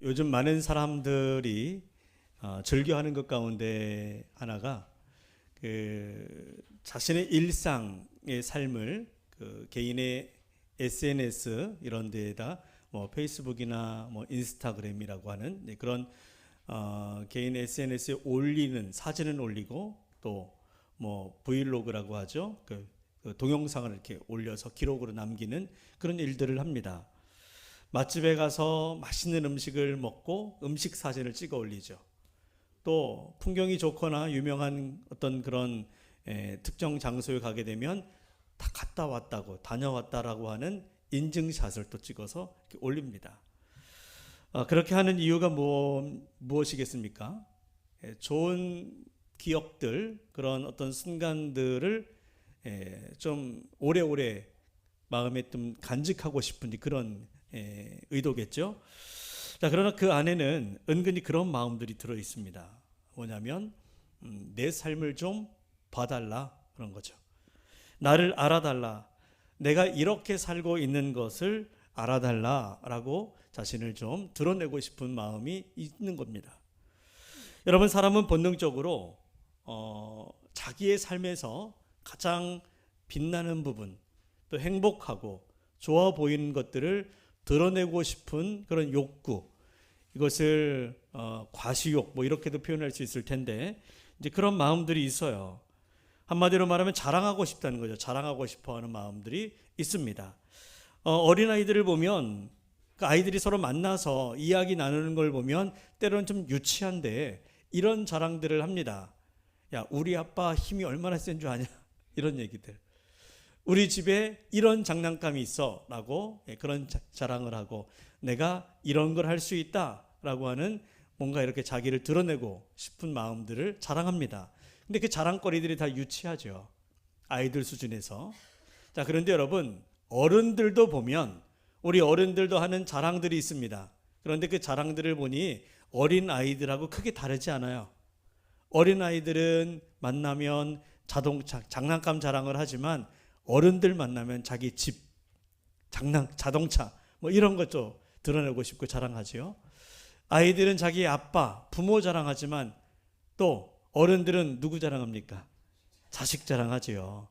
요즘 많은 사람들이 즐겨하는 것 가운데 하나가 자신의 일상의 삶을 개인의 SNS 이런 데에다 뭐 페이스북이나 뭐 인스타그램이라고 하는 그런 개인 SNS에 올리는 사진을 올리고 또 뭐 브이로그라고 하죠. 그 동영상을 이렇게 올려서 기록으로 남기는 그런 일들을 합니다. 맛집에 가서 맛있는 음식을 먹고 음식 사진을 찍어 올리죠. 또 풍경이 좋거나 유명한 어떤 그런 특정 장소에 가게 되면 다 갔다 왔다고 다녀왔다라고 하는 인증샷을 또 찍어서 이렇게 올립니다. 그렇게 하는 이유가 무엇이겠습니까? 좋은 기억들 그런 어떤 순간들을 좀 오래오래 마음에 좀 간직하고 싶은 그런 의도겠죠. 자, 그러나 그 안에는 은근히 그런 마음들이 들어 있습니다. 뭐냐면 내 삶을 좀 봐달라 그런 거죠. 나를 알아달라. 내가 이렇게 살고 있는 것을 알아달라라고 자신을 좀 드러내고 싶은 마음이 있는 겁니다. 여러분, 사람은 본능적으로 자기의 삶에서 가장 빛나는 부분, 또 행복하고 좋아 보이는 것들을 드러내고 싶은 그런 욕구, 이것을 과시욕 뭐 이렇게도 표현할 수 있을 텐데 이제 그런 마음들이 있어요. 한마디로 말하면 자랑하고 싶다는 거죠. 자랑하고 싶어하는 마음들이 있습니다. 어린아이들을 보면 그 아이들이 서로 만나서 이야기 나누는 걸 보면 때로는 좀 유치한데 이런 자랑들을 합니다. 야, 우리 아빠 힘이 얼마나 센 줄 아냐? 이런 얘기들. 우리 집에 이런 장난감이 있어 라고 그런 자랑을 하고 내가 이런 걸 할 수 있다 라고 하는 뭔가 이렇게 자기를 드러내고 싶은 마음들을 자랑합니다. 근데 그 자랑거리들이 다 유치하죠. 아이들 수준에서. 자, 그런데 여러분, 어른들도 보면 우리 어른들도 하는 자랑들이 있습니다. 그런데 그 자랑들을 보니 어린 아이들하고 크게 다르지 않아요. 어린 아이들은 만나면 자동차, 장난감 자랑을 하지만 어른들 만나면 자기 집, 자동차 뭐 이런 것도 드러내고 싶고 자랑하지요. 아이들은 자기 아빠, 부모 자랑하지만 또 어른들은 누구 자랑합니까? 자식 자랑하지요.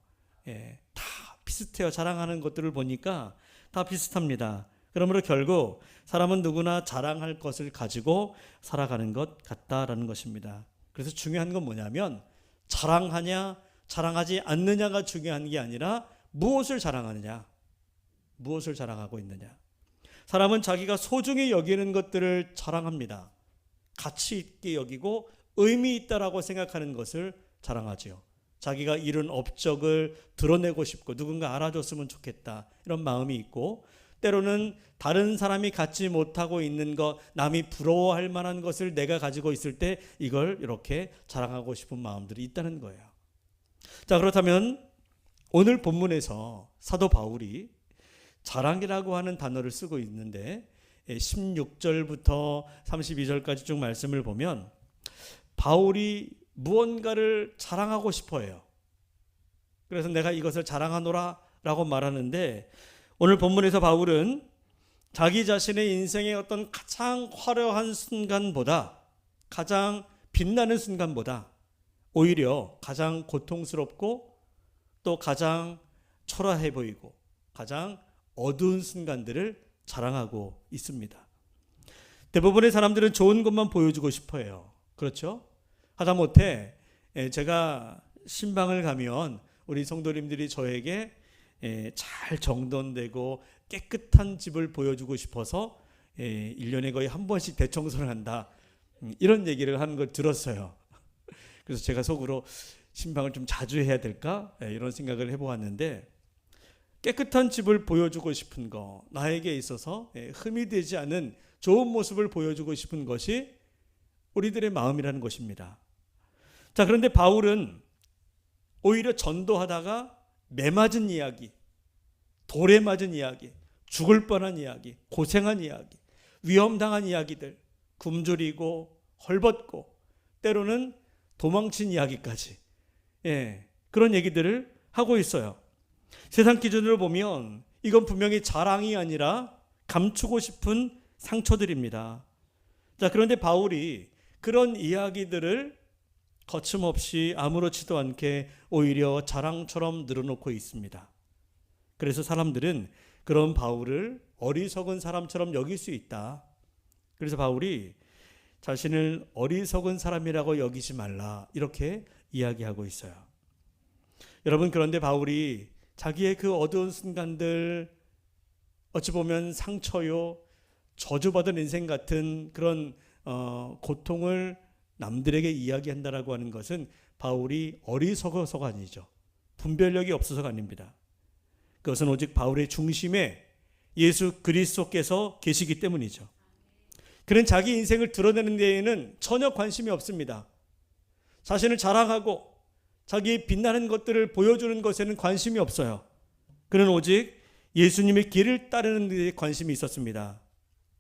다 비슷해요. 자랑하는 것들을 보니까 다 비슷합니다. 그러므로 결국 사람은 누구나 자랑할 것을 가지고 살아가는 것 같다라는 것입니다. 그래서 중요한 건 뭐냐면 자랑하냐 자랑하지 않느냐가 중요한 게 아니라 무엇을 자랑하느냐, 무엇을 자랑하고 있느냐. 사람은 자기가 소중히 여기는 것들을 자랑합니다. 가치 있게 여기고 의미 있다라고 생각하는 것을 자랑하지요. 자기가 이룬 업적을 드러내고 싶고 누군가 알아줬으면 좋겠다 이런 마음이 있고, 때로는 다른 사람이 갖지 못하고 있는 것, 남이 부러워할 만한 것을 내가 가지고 있을 때 이걸 이렇게 자랑하고 싶은 마음들이 있다는 거예요. 자, 그렇다면 오늘 본문에서 사도 바울이 자랑이라고 하는 단어를 쓰고 있는데 16절부터 32절까지 쭉 말씀을 보면 바울이 무언가를 자랑하고 싶어 해요. 그래서 내가 이것을 자랑하노라 라고 말하는데, 오늘 본문에서 바울은 자기 자신의 인생의 어떤 가장 화려한 순간보다, 가장 빛나는 순간보다 오히려 가장 고통스럽고 또 가장 초라해 보이고 가장 어두운 순간들을 자랑하고 있습니다. 대부분의 사람들은 좋은 것만 보여주고 싶어 해요. 그렇죠? 하다못해 제가 신방을 가면 우리 성도님들이 저에게 잘 정돈되고 깨끗한 집을 보여주고 싶어서 1년에 거의 한 번씩 대청소를 한다, 이런 얘기를 하는 걸 들었어요. 그래서 제가 속으로 신방을 좀 자주 해야 될까 이런 생각을 해보았는데, 깨끗한 집을 보여주고 싶은 거, 나에게 있어서 흠이 되지 않은 좋은 모습을 보여주고 싶은 것이 우리들의 마음이라는 것입니다. 자, 그런데 바울은 오히려 전도하다가 매 맞은 이야기, 돌에 맞은 이야기, 죽을 뻔한 이야기, 고생한 이야기, 위험당한 이야기들, 굶주리고 헐벗고 때로는 도망친 이야기까지, 그런 얘기들을 하고 있어요. 세상 기준으로 보면 이건 분명히 자랑이 아니라 감추고 싶은 상처들입니다. 자, 그런데 바울이 그런 이야기들을 거침없이 아무렇지도 않게 오히려 자랑처럼 늘어놓고 있습니다. 그래서 사람들은 그런 바울을 어리석은 사람처럼 여길 수 있다. 그래서 바울이 자신을 어리석은 사람이라고 여기지 말라, 이렇게 이야기하고 있어요. 여러분, 그런데 바울이 자기의 그 어두운 순간들, 어찌 보면 상처요, 저주받은 인생 같은 그런 고통을 남들에게 이야기한다라고 하는 것은 바울이 어리석어서가 아니죠. 분별력이 없어서가 아닙니다. 그것은 오직 바울의 중심에 예수 그리스도께서 계시기 때문이죠. 그는 자기 인생을 드러내는 데에는 전혀 관심이 없습니다. 자신을 자랑하고 자기의 빛나는 것들을 보여주는 것에는 관심이 없어요. 그는 오직 예수님의 길을 따르는 데 관심이 있었습니다.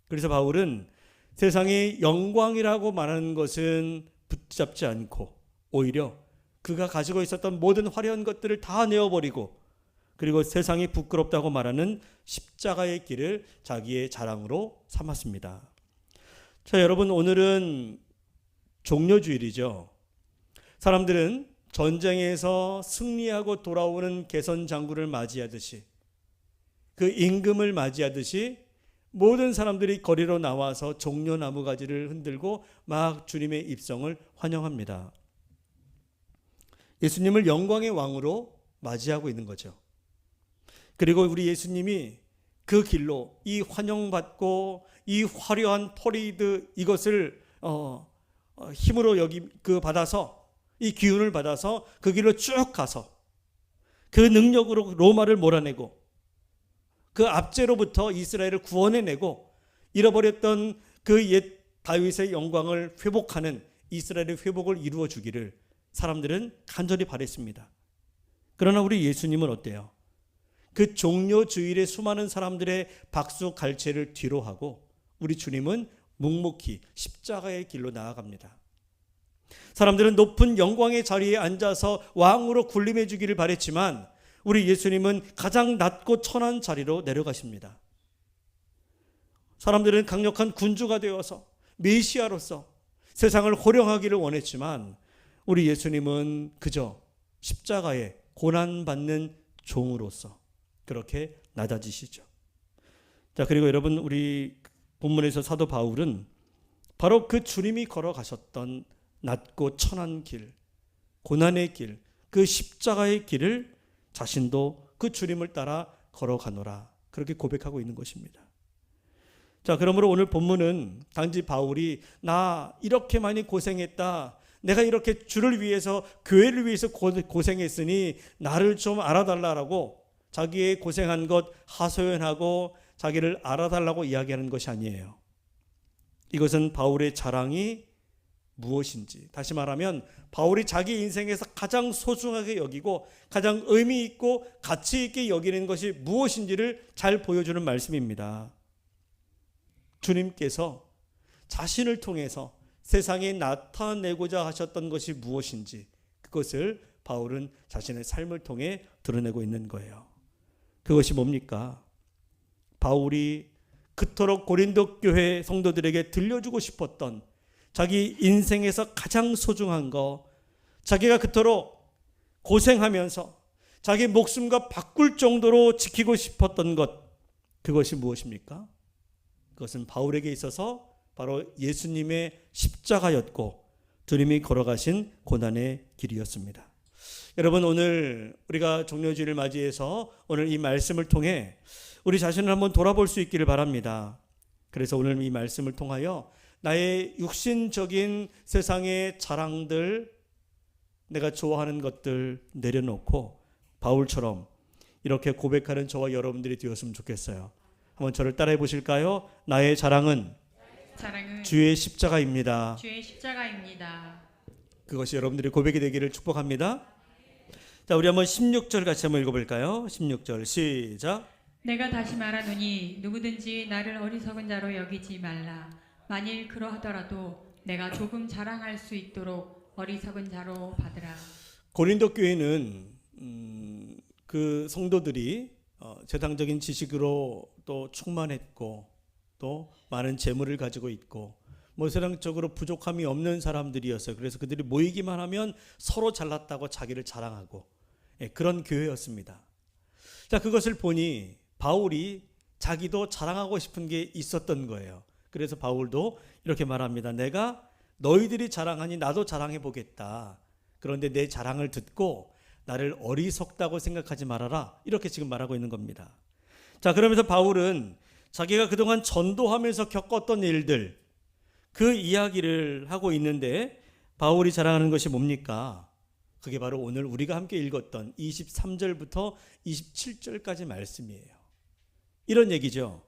그래서 바울은 세상의 영광이라고 말하는 것은 붙잡지 않고 오히려 그가 가지고 있었던 모든 화려한 것들을 다 내어버리고, 그리고 세상이 부끄럽다고 말하는 십자가의 길을 자기의 자랑으로 삼았습니다. 자, 여러분, 오늘은 종려주일이죠. 사람들은 전쟁에서 승리하고 돌아오는 개선 장군을 맞이하듯이, 그 임금을 맞이하듯이 모든 사람들이 거리로 나와서 종려나무 가지를 흔들고 막 주님의 입성을 환영합니다. 예수님을 영광의 왕으로 맞이하고 있는 거죠. 그리고 우리 예수님이 그 길로 이 환영받고 이 화려한 퍼레이드, 이것을 힘으로 받아서, 이 기운을 받아서 그 길로 쭉 가서 그 능력으로 로마를 몰아내고 그 압제로부터 이스라엘을 구원해내고 잃어버렸던 그 옛 다윗의 영광을 회복하는 이스라엘의 회복을 이루어 주기를 사람들은 간절히 바랬습니다. 그러나 우리 예수님은 어때요? 그 종려주일에 수많은 사람들의 박수 갈채를 뒤로 하고 우리 주님은 묵묵히 십자가의 길로 나아갑니다. 사람들은 높은 영광의 자리에 앉아서 왕으로 군림해 주기를 바랬지만 우리 예수님은 가장 낮고 천한 자리로 내려가십니다. 사람들은 강력한 군주가 되어서 메시아로서 세상을 호령하기를 원했지만 우리 예수님은 그저 십자가에 고난받는 종으로서 그렇게 낮아지시죠. 자, 그리고 여러분, 우리 본문에서 사도 바울은 바로 그 주님이 걸어가셨던 낮고 천한 길, 고난의 길, 그 십자가의 길을 자신도 그 주님을 따라 걸어가노라, 그렇게 고백하고 있는 것입니다. 자, 그러므로 오늘 본문은 단지 바울이 나 이렇게 많이 고생했다, 내가 이렇게 주를 위해서, 교회를 위해서 고생했으니 나를 좀 알아달라라고 자기의 고생한 것 하소연하고 자기를 알아달라고 이야기하는 것이 아니에요. 이것은 바울의 자랑이 무엇인지, 다시 말하면 바울이 자기 인생에서 가장 소중하게 여기고 가장 의미 있고 가치 있게 여기는 것이 무엇인지를 잘 보여주는 말씀입니다. 주님께서 자신을 통해서 세상에 나타내고자 하셨던 것이 무엇인지, 그것을 바울은 자신의 삶을 통해 드러내고 있는 거예요. 그것이 뭡니까? 바울이 그토록 고린도 교회 성도들에게 들려주고 싶었던 자기 인생에서 가장 소중한 것, 자기가 그토록 고생하면서 자기 목숨과 바꿀 정도로 지키고 싶었던 것, 그것이 무엇입니까? 그것은 바울에게 있어서 바로 예수님의 십자가였고 주님이 걸어가신 고난의 길이었습니다. 여러분, 오늘 우리가 종려주일을 맞이해서 오늘 이 말씀을 통해 우리 자신을 한번 돌아볼 수 있기를 바랍니다. 그래서 오늘 이 말씀을 통하여 나의 육신적인 세상의 자랑들, 내가 좋아하는 것들 내려놓고 바울처럼 이렇게 고백하는 저와 여러분들이 되었으면 좋겠어요. 한번 저를 따라해 보실까요? 나의 자랑은 주의 십자가입니다. 주의 십자가입니다. 그것이 여러분들의 고백이 되기를 축복합니다. 자, 우리 한번 16절 같이 한번 읽어볼까요? 16절 시작. 내가 다시 말하노니 누구든지 나를 어리석은 자로 여기지 말라. 만일 그러하더라도 내가 조금 자랑할 수 있도록 어리석은 자로 받으라. 고린도 교회는 그 성도들이 세상적인 지식으로 또 충만했고 또 많은 재물을 가지고 있고 뭐 세상적으로 부족함이 없는 사람들이었어요. 그래서 그들이 모이기만 하면 서로 잘났다고 자기를 자랑하고 그런 교회였습니다. 자, 그것을 보니 바울이 자기도 자랑하고 싶은 게 있었던 거예요. 그래서 바울도 이렇게 말합니다. 내가 너희들이 자랑하니 나도 자랑해 보겠다. 그런데 내 자랑을 듣고 나를 어리석다고 생각하지 말아라. 이렇게 지금 말하고 있는 겁니다. 자, 그러면서 바울은 자기가 그동안 전도하면서 겪었던 일들, 그 이야기를 하고 있는데 바울이 자랑하는 것이 뭡니까? 그게 바로 오늘 우리가 함께 읽었던 23절부터 27절까지 말씀이에요. 이런 얘기죠.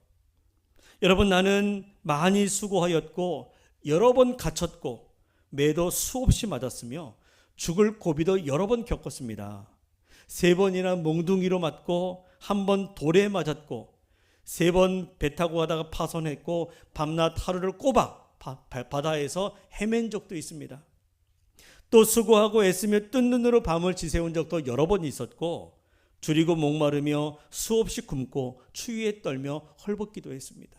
여러분, 나는 많이 수고하였고 여러 번 갇혔고 매도 수없이 맞았으며 죽을 고비도 여러 번 겪었습니다. 3번이나 몽둥이로 맞고 1번 돌에 맞았고 3번 배 타고 가다가 파손했고 밤낮 하루를 꼬박 바다에서 헤맨 적도 있습니다. 또 수고하고 애쓰며 뜬 눈으로 밤을 지새운 적도 여러 번 있었고 줄이고 목마르며 수없이 굶고 추위에 떨며 헐벗기도 했습니다.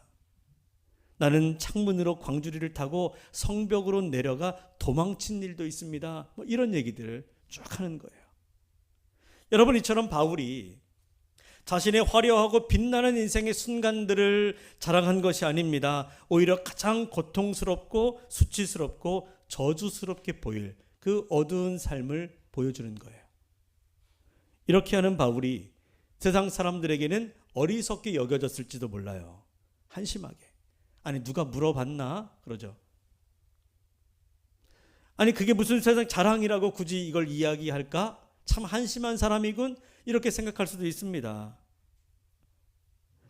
나는 창문으로 광주리를 타고 성벽으로 내려가 도망친 일도 있습니다. 뭐 이런 얘기들을 쭉 하는 거예요. 여러분, 이처럼 바울이 자신의 화려하고 빛나는 인생의 순간들을 자랑한 것이 아닙니다. 오히려 가장 고통스럽고 수치스럽고 저주스럽게 보일 그 어두운 삶을 보여주는 거예요. 이렇게 하는 바울이 세상 사람들에게는 어리석게 여겨졌을지도 몰라요. 한심하게. 아니, 누가 물어봤나? 그러죠. 아니, 그게 무슨 세상 자랑이라고 굳이 이걸 이야기할까? 참 한심한 사람이군, 이렇게 생각할 수도 있습니다.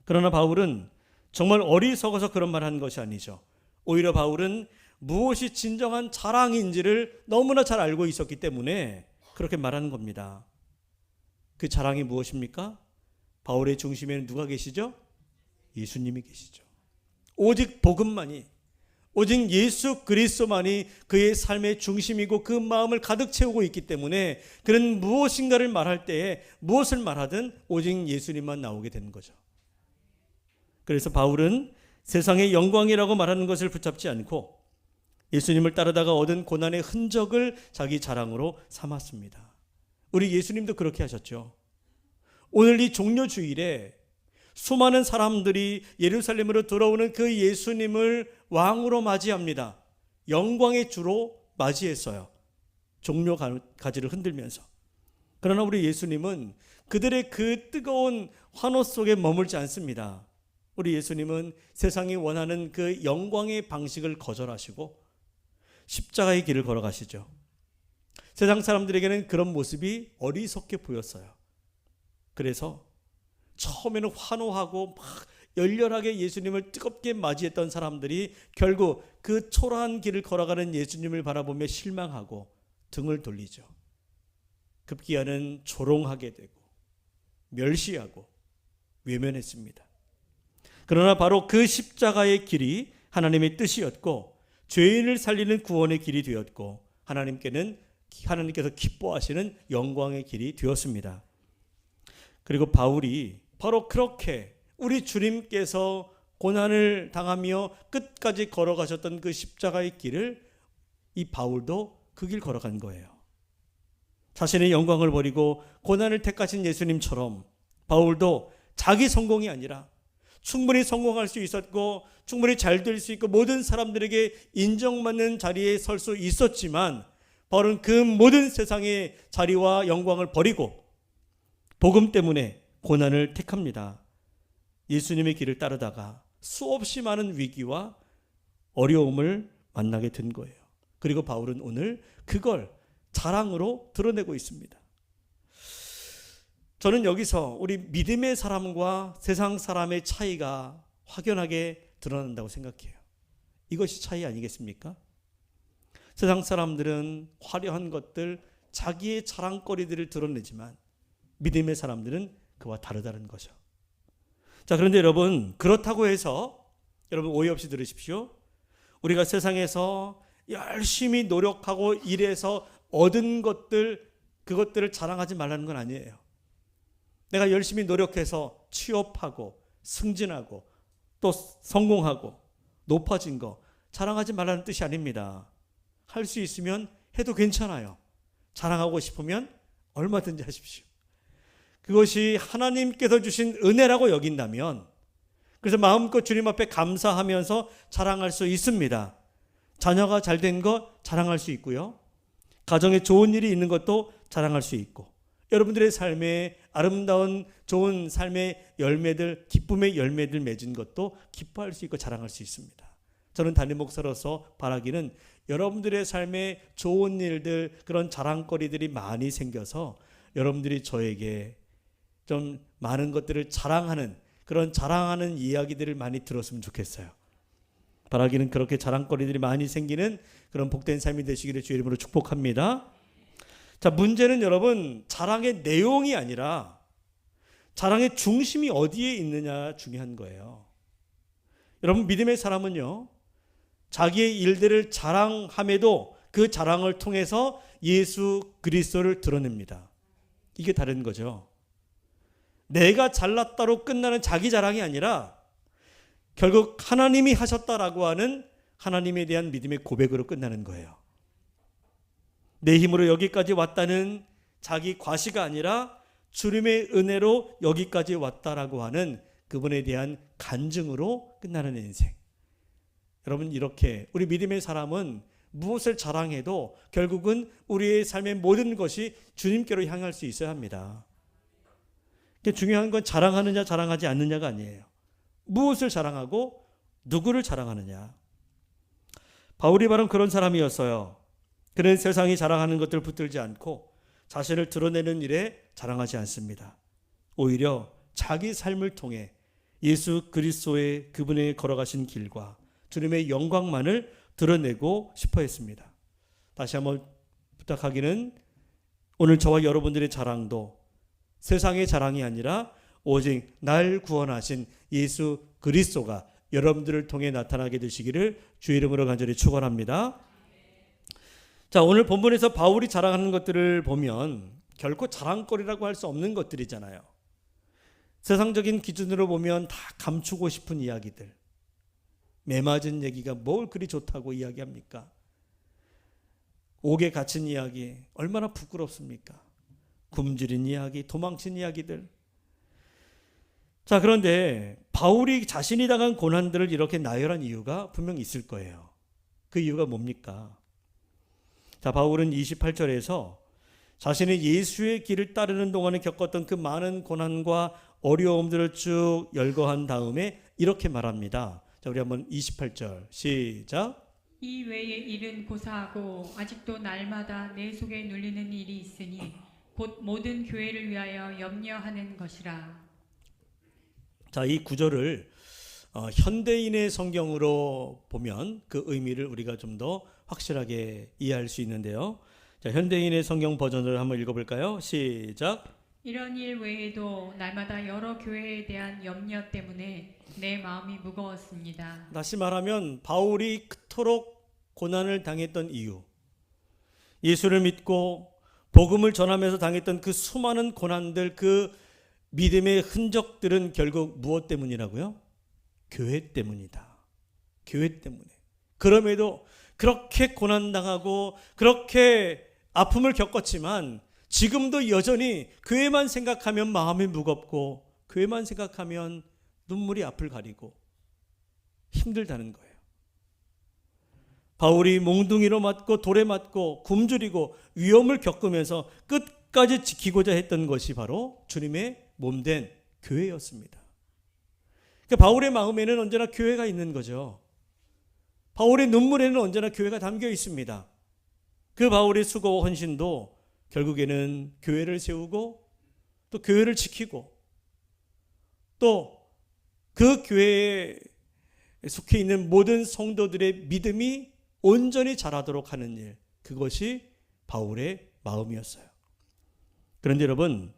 그러나 바울은 정말 어리석어서 그런 말 한 것이 아니죠. 오히려 바울은 무엇이 진정한 자랑인지를 너무나 잘 알고 있었기 때문에 그렇게 말하는 겁니다. 그 자랑이 무엇입니까? 바울의 중심에는 누가 계시죠? 예수님이 계시죠. 오직 복음만이, 오직 예수 그리스도만이 그의 삶의 중심이고 그 마음을 가득 채우고 있기 때문에 그는 무엇인가를 말할 때에 무엇을 말하든 오직 예수님만 나오게 되는 거죠. 그래서 바울은 세상의 영광이라고 말하는 것을 붙잡지 않고 예수님을 따르다가 얻은 고난의 흔적을 자기 자랑으로 삼았습니다. 우리 예수님도 그렇게 하셨죠. 오늘 이 종려주일에 수많은 사람들이 예루살렘으로 들어오는 그 예수님을 왕으로 맞이합니다. 영광의 주로 맞이했어요. 종려 가지를 흔들면서. 그러나 우리 예수님은 그들의 그 뜨거운 환호 속에 머물지 않습니다. 우리 예수님은 세상이 원하는 그 영광의 방식을 거절하시고 십자가의 길을 걸어가시죠. 세상 사람들에게는 그런 모습이 어리석게 보였어요. 그래서 처음에는 환호하고 막 열렬하게 예수님을 뜨겁게 맞이했던 사람들이 결국 그 초라한 길을 걸어가는 예수님을 바라보며 실망하고 등을 돌리죠. 급기야는 조롱하게 되고 멸시하고 외면했습니다. 그러나 바로 그 십자가의 길이 하나님의 뜻이었고 죄인을 살리는 구원의 길이 되었고 하나님께서 기뻐하시는 영광의 길이 되었습니다. 그리고 바울이 바로 그렇게 우리 주님께서 고난을 당하며 끝까지 걸어가셨던 그 십자가의 길을 이 바울도 그 길 걸어간 거예요. 자신의 영광을 버리고 고난을 택하신 예수님처럼 바울도 자기 성공이 아니라 충분히 성공할 수 있었고 충분히 잘 될 수 있고 모든 사람들에게 인정받는 자리에 설 수 있었지만 바울은 그 모든 세상의 자리와 영광을 버리고 복음 때문에 고난을 택합니다. 예수님의 길을 따르다가 수없이 많은 위기와 어려움을 만나게 된 거예요. 그리고 바울은 오늘 그걸 자랑으로 드러내고 있습니다. 저는 여기서 우리 믿음의 사람과 세상 사람의 차이가 확연하게 드러난다고 생각해요. 이것이 차이 아니겠습니까? 세상 사람들은 화려한 것들, 자기의 자랑거리들을 드러내지만 믿음의 사람들은 그와 다르다는 거죠. 자, 그런데 여러분, 그렇다고 해서 여러분 오해 없이 들으십시오. 우리가 세상에서 열심히 노력하고 일해서 얻은 것들, 그것들을 자랑하지 말라는 건 아니에요. 내가 열심히 노력해서 취업하고 승진하고 또 성공하고 높아진 거, 자랑하지 말라는 뜻이 아닙니다. 할 수 있으면 해도 괜찮아요. 자랑하고 싶으면 얼마든지 하십시오. 그것이 하나님께서 주신 은혜라고 여긴다면, 그래서 마음껏 주님 앞에 감사하면서 자랑할 수 있습니다. 자녀가 잘된 것 자랑할 수 있고요. 가정에 좋은 일이 있는 것도 자랑할 수 있고, 여러분들의 삶에 아름다운 좋은 삶의 열매들, 기쁨의 열매들 맺은 것도 기뻐할 수 있고 자랑할 수 있습니다. 저는 담임 목사로서 바라기는 여러분들의 삶에 좋은 일들, 그런 자랑거리들이 많이 생겨서 여러분들이 저에게 좀 많은 것들을 자랑하는, 그런 자랑하는 이야기들을 많이 들었으면 좋겠어요. 바라기는 그렇게 자랑거리들이 많이 생기는 그런 복된 삶이 되시기를 주의 이름으로 축복합니다. 자, 문제는 여러분, 자랑의 내용이 아니라 자랑의 중심이 어디에 있느냐 중요한 거예요. 여러분, 믿음의 사람은요, 자기의 일들을 자랑함에도 그 자랑을 통해서 예수 그리스도를 드러냅니다. 이게 다른 거죠. 내가 잘났다로 끝나는 자기 자랑이 아니라 결국 하나님이 하셨다라고 하는 하나님에 대한 믿음의 고백으로 끝나는 거예요. 내 힘으로 여기까지 왔다는 자기 과시가 아니라 주님의 은혜로 여기까지 왔다라고 하는 그분에 대한 간증으로 끝나는 인생. 여러분, 이렇게 우리 믿음의 사람은 무엇을 자랑해도 결국은 우리의 삶의 모든 것이 주님께로 향할 수 있어야 합니다. 중요한 건 자랑하느냐 자랑하지 않느냐가 아니에요. 무엇을 자랑하고 누구를 자랑하느냐. 바울이 바로 그런 사람이었어요. 그는 세상이 자랑하는 것들을 붙들지 않고 자신을 드러내는 일에 자랑하지 않습니다. 오히려 자기 삶을 통해 예수 그리스도의 그분의 걸어가신 길과 주님의 영광만을 드러내고 싶어 했습니다. 다시 한번 부탁하기는, 오늘 저와 여러분들의 자랑도 세상의 자랑이 아니라 오직 날 구원하신 예수 그리스도가 여러분들을 통해 나타나게 되시기를 주의 이름으로 간절히 축원합니다. 자, 오늘 본문에서 바울이 자랑하는 것들을 보면 결코 자랑거리라고 할 수 없는 것들이잖아요. 세상적인 기준으로 보면 다 감추고 싶은 이야기들, 매맞은 얘기가 뭘 그리 좋다고 이야기합니까? 옥에 갇힌 이야기 얼마나 부끄럽습니까? 굶주린 이야기, 도망친 이야기들. 자, 그런데 바울이 자신이 당한 고난들을 이렇게 나열한 이유가 분명히 있을 거예요. 그 이유가 뭡니까? 자, 바울은 28절에서 자신이 예수의 길을 따르는 동안에 겪었던 그 많은 고난과 어려움들을 쭉 열거한 다음에 이렇게 말합니다. 자, 우리 한번 28절 시작. 이 외의 일은 고사하고 아직도 날마다 내 속에 눌리는 일이 있으니 곧 모든 교회를 위하여 염려하는 것이라. 자, 이 구절을 현대인의 성경으로 보면 그 의미를 우리가 좀 더 확실하게 이해할 수 있는데요. 자, 현대인의 성경 버전을 한번 읽어볼까요? 시작. 이런 일 외에도 날마다 여러 교회에 대한 염려 때문에 내 마음이 무거웠습니다. 다시 말하면 바울이 그토록 고난을 당했던 이유, 예수를 믿고 복음을 전하면서 당했던 그 수많은 고난들, 그 믿음의 흔적들은 결국 무엇 때문이라고요? 교회 때문이다. 교회 때문에. 그럼에도 그렇게 고난당하고 그렇게 아픔을 겪었지만 지금도 여전히 교회만 생각하면 마음이 무겁고 교회만 생각하면 눈물이 앞을 가리고 힘들다는 거예요. 바울이 몽둥이로 맞고 돌에 맞고 굶주리고 위험을 겪으면서 끝까지 지키고자 했던 것이 바로 주님의 몸된 교회였습니다. 그러니까 바울의 마음에는 언제나 교회가 있는 거죠. 바울의 눈물에는 언제나 교회가 담겨 있습니다. 그 바울의 수고와 헌신도 결국에는 교회를 세우고 또 교회를 지키고 또 그 교회에 속해 있는 모든 성도들의 믿음이 온전히 자라도록 하는 일, 그것이 바울의 마음이었어요. 그런데 여러분,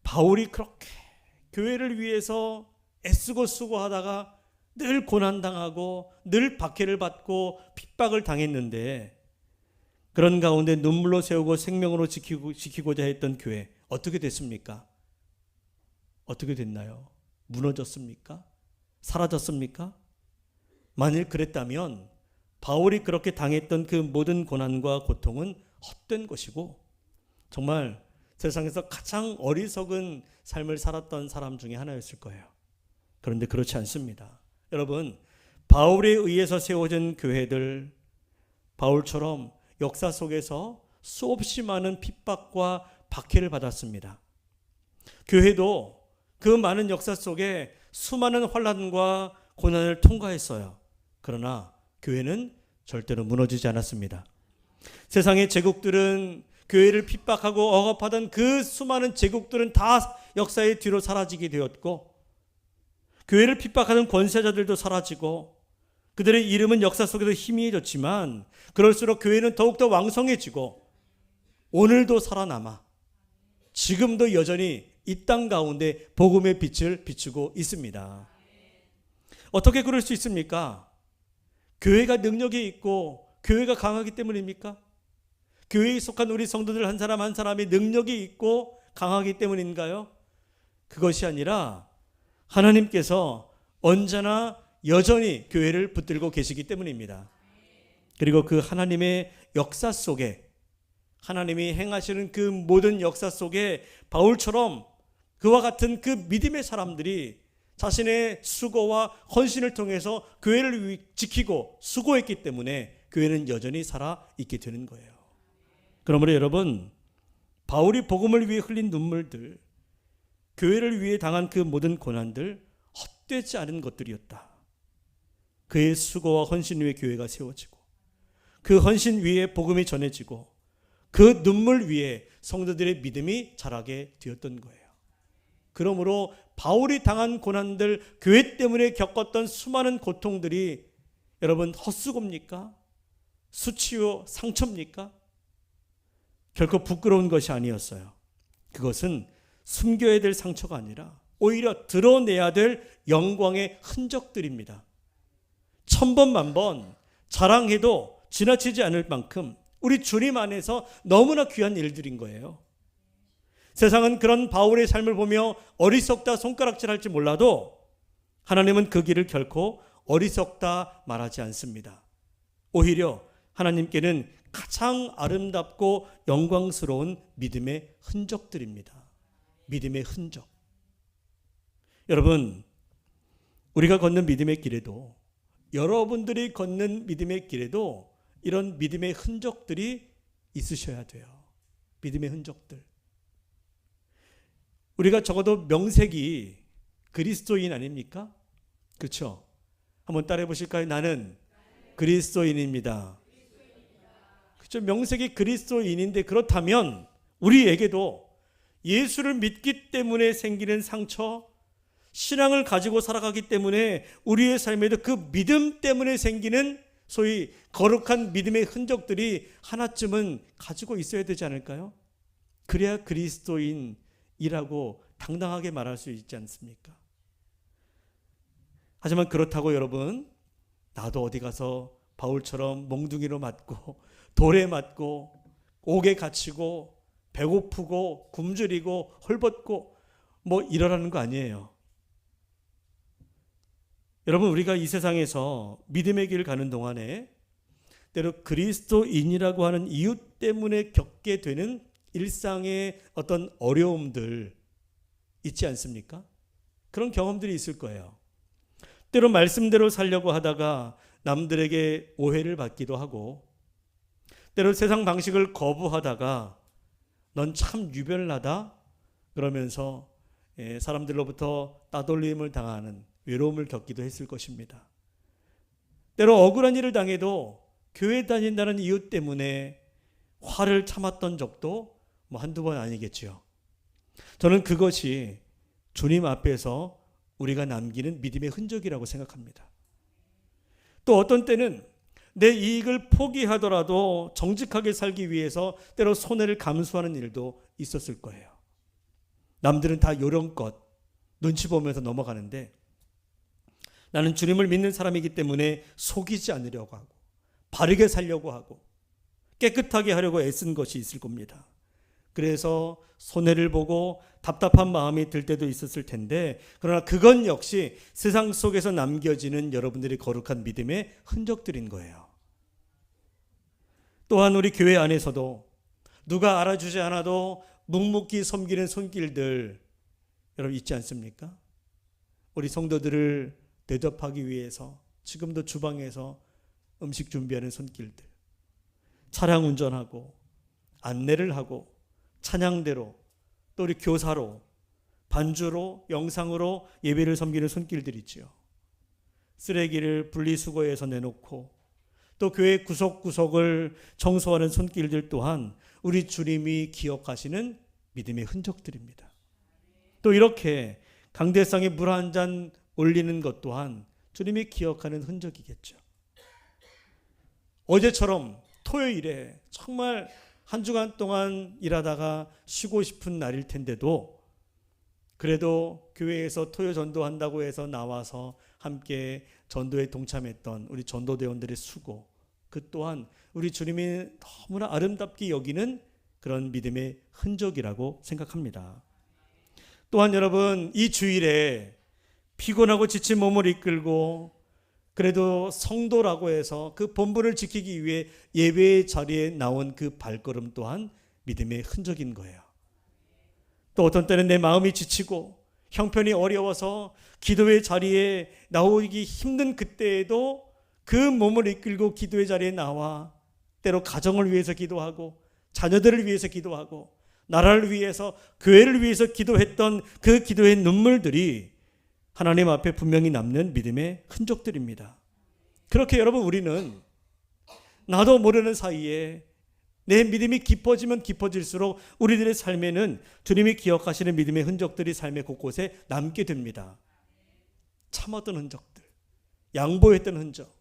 바울이 그렇게 교회를 위해서 애쓰고 수고하다가 늘 고난당하고 늘 박해를 받고 핍박을 당했는데, 그런 가운데 눈물로 세우고 생명으로 지키고자 했던 교회 어떻게 됐습니까? 어떻게 됐나요? 무너졌습니까? 사라졌습니까? 만일 그랬다면 바울이 그렇게 당했던 그 모든 고난과 고통은 헛된 것이고 정말 세상에서 가장 어리석은 삶을 살았던 사람 중에 하나였을 거예요. 그런데 그렇지 않습니다. 여러분, 바울에 의해서 세워진 교회들, 바울처럼 역사 속에서 수없이 많은 핍박과 박해를 받았습니다. 교회도 그 많은 역사 속에 수많은 환난과 고난을 통과했어요. 그러나 교회는 절대로 무너지지 않았습니다. 세상의 제국들은 교회를 핍박하고 억압하던 그 수많은 제국들은 다 역사의 뒤로 사라지게 되었고, 교회를 핍박하는 권세자들도 사라지고, 그들의 이름은 역사 속에서 희미해졌지만 그럴수록 교회는 더욱더 왕성해지고 오늘도 살아남아 지금도 여전히 이 땅 가운데 복음의 빛을 비추고 있습니다. 어떻게 그럴 수 있습니까? 교회가 능력이 있고 교회가 강하기 때문입니까? 교회에 속한 우리 성도들 한 사람 한 사람이 능력이 있고 강하기 때문인가요? 그것이 아니라 하나님께서 언제나 여전히 교회를 붙들고 계시기 때문입니다. 그리고 그 하나님의 역사 속에, 하나님이 행하시는 그 모든 역사 속에 바울처럼 그와 같은 그 믿음의 사람들이 자신의 수고와 헌신을 통해서 교회를 지키고 수고했기 때문에 교회는 여전히 살아있게 되는 거예요. 그러므로 여러분, 바울이 복음을 위해 흘린 눈물들, 교회를 위해 당한 그 모든 고난들 헛되지 않은 것들이었다. 그의 수고와 헌신 위에 교회가 세워지고 그 헌신 위에 복음이 전해지고 그 눈물 위에 성도들의 믿음이 자라게 되었던 거예요. 그러므로 바울이 당한 고난들, 교회 때문에 겪었던 수많은 고통들이 여러분 헛수고입니까? 수치요 상처입니까? 결코 부끄러운 것이 아니었어요. 그것은 숨겨야 될 상처가 아니라 오히려 드러내야 될 영광의 흔적들입니다. 1000번 만번 자랑해도 지나치지 않을 만큼 우리 주님 안에서 너무나 귀한 일들인 거예요. 세상은 그런 바울의 삶을 보며 어리석다 손가락질할지 몰라도 하나님은 그 길을 결코 어리석다 말하지 않습니다. 오히려 하나님께는 가장 아름답고 영광스러운 믿음의 흔적들입니다. 믿음의 흔적. 여러분, 우리가 걷는 믿음의 길에도, 여러분들이 걷는 믿음의 길에도 이런 믿음의 흔적들이 있으셔야 돼요. 믿음의 흔적들. 우리가 적어도 명색이 그리스도인 아닙니까? 그렇죠? 한번 따라해 보실까요? 나는 그리스도인입니다. 그렇죠? 명색이 그리스도인인데 그렇다면 우리에게도 예수를 믿기 때문에 생기는 상처, 신앙을 가지고 살아가기 때문에 우리의 삶에도 그 믿음 때문에 생기는 소위 거룩한 믿음의 흔적들이 하나쯤은 가지고 있어야 되지 않을까요? 그래야 그리스도인이라고 당당하게 말할 수 있지 않습니까? 하지만 그렇다고 여러분, 나도 어디 가서 바울처럼 몽둥이로 맞고 돌에 맞고 옥에 갇히고 배고프고 굶주리고 헐벗고 뭐 이러라는 거 아니에요. 여러분, 우리가 이 세상에서 믿음의 길 가는 동안에 때로 그리스도인이라고 하는 이유 때문에 겪게 되는 일상의 어떤 어려움들 있지 않습니까? 그런 경험들이 있을 거예요. 때로 말씀대로 살려고 하다가 남들에게 오해를 받기도 하고, 때로 세상 방식을 거부하다가 넌 참 유별나다 그러면서 사람들로부터 따돌림을 당하는 외로움을 겪기도 했을 것입니다. 때로 억울한 일을 당해도 교회 다닌다는 이유 때문에 화를 참았던 적도 한두 번 아니겠지요. 저는 그것이 주님 앞에서 우리가 남기는 믿음의 흔적이라고 생각합니다. 또 어떤 때는 내 이익을 포기하더라도 정직하게 살기 위해서 때로 손해를 감수하는 일도 있었을 거예요. 남들은 다 요령껏 눈치 보면서 넘어가는데 나는 주님을 믿는 사람이기 때문에 속이지 않으려고 하고 바르게 살려고 하고 깨끗하게 하려고 애쓴 것이 있을 겁니다. 그래서 손해를 보고 답답한 마음이 들 때도 있었을 텐데, 그러나 그건 역시 세상 속에서 남겨지는 여러분들의 거룩한 믿음의 흔적들인 거예요. 또한 우리 교회 안에서도 누가 알아주지 않아도 묵묵히 섬기는 손길들 여러분 있지 않습니까? 우리 성도들을 대접하기 위해서 지금도 주방에서 음식 준비하는 손길들, 차량 운전하고 안내를 하고 찬양대로 또 우리 교사로 반주로 영상으로 예배를 섬기는 손길들 있지요. 쓰레기를 분리수거해서 내놓고 또 교회 구석구석을 청소하는 손길들 또한 우리 주님이 기억하시는 믿음의 흔적들입니다. 또 이렇게 강대상에 물 한 잔 올리는 것 또한 주님이 기억하는 흔적이겠죠. 어제처럼 토요일에 정말 한 주간 동안 일하다가 쉬고 싶은 날일 텐데도 그래도 교회에서 토요 전도한다고 해서 나와서 함께 전도에 동참했던 우리 전도대원들의 수고, 그 또한 우리 주님이 너무나 아름답게 여기는 그런 믿음의 흔적이라고 생각합니다. 또한 여러분, 이 주일에 피곤하고 지친 몸을 이끌고 그래도 성도라고 해서 그 본분을 지키기 위해 예배의 자리에 나온 그 발걸음 또한 믿음의 흔적인 거예요. 또 어떤 때는 내 마음이 지치고 형편이 어려워서 기도의 자리에 나오기 힘든 그때에도 그 몸을 이끌고 기도의 자리에 나와 때로 가정을 위해서 기도하고 자녀들을 위해서 기도하고 나라를 위해서 교회를 위해서 기도했던 그 기도의 눈물들이 하나님 앞에 분명히 남는 믿음의 흔적들입니다. 그렇게 여러분 우리는 나도 모르는 사이에 내 믿음이 깊어지면 깊어질수록 우리들의 삶에는 주님이 기억하시는 믿음의 흔적들이 삶의 곳곳에 남게 됩니다. 참았던 흔적들, 양보했던 흔적,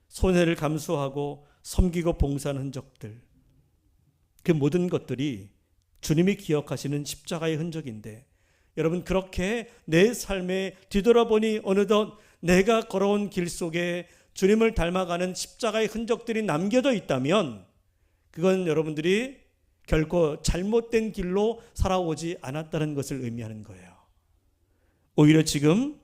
손해를 감수하고 섬기고 봉사한 흔적들, 그 모든 것들이 주님이 기억하시는 십자가의 흔적인데 여러분 그렇게 내 삶에 뒤돌아보니 어느덧 내가 걸어온 길 속에 주님을 닮아가는 십자가의 흔적들이 남겨져 있다면 그건 여러분들이 결코 잘못된 길로 살아오지 않았다는 것을 의미하는 거예요. 오히려 지금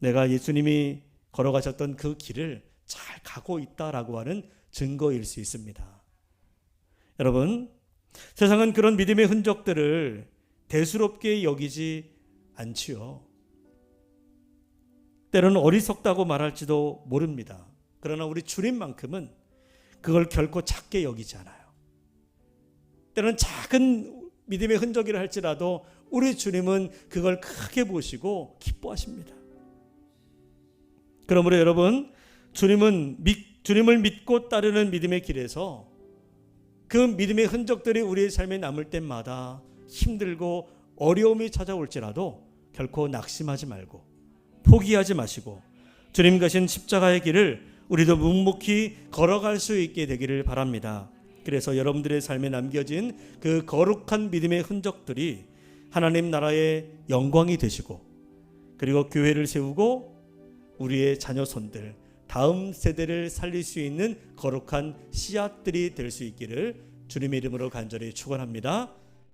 내가 예수님이 걸어가셨던 그 길을 잘 가고 있다라고 하는 증거일 수 있습니다. 여러분, 세상은 그런 믿음의 흔적들을 대수롭게 여기지 않지요. 때로는 어리석다고 말할지도 모릅니다. 그러나 우리 주님만큼은 그걸 결코 작게 여기지 않아요. 때로는 작은 믿음의 흔적이라 할지라도 우리 주님은 그걸 크게 보시고 기뻐하십니다. 그러므로 여러분, 주님을 믿고 따르는 믿음의 길에서 그 믿음의 흔적들이 우리의 삶에 남을 때마다 힘들고 어려움이 찾아올지라도 결코 낙심하지 말고 포기하지 마시고 주님 가신 십자가의 길을 우리도 묵묵히 걸어갈 수 있게 되기를 바랍니다. 그래서 여러분들의 삶에 남겨진 그 거룩한 믿음의 흔적들이 하나님 나라의 영광이 되시고 그리고 교회를 세우고 우리의 자녀손들 다음 세대를 살릴 수 있는 거룩한 씨앗들이 될 수 있기를 주님의 이름으로 간절히 축원합니다.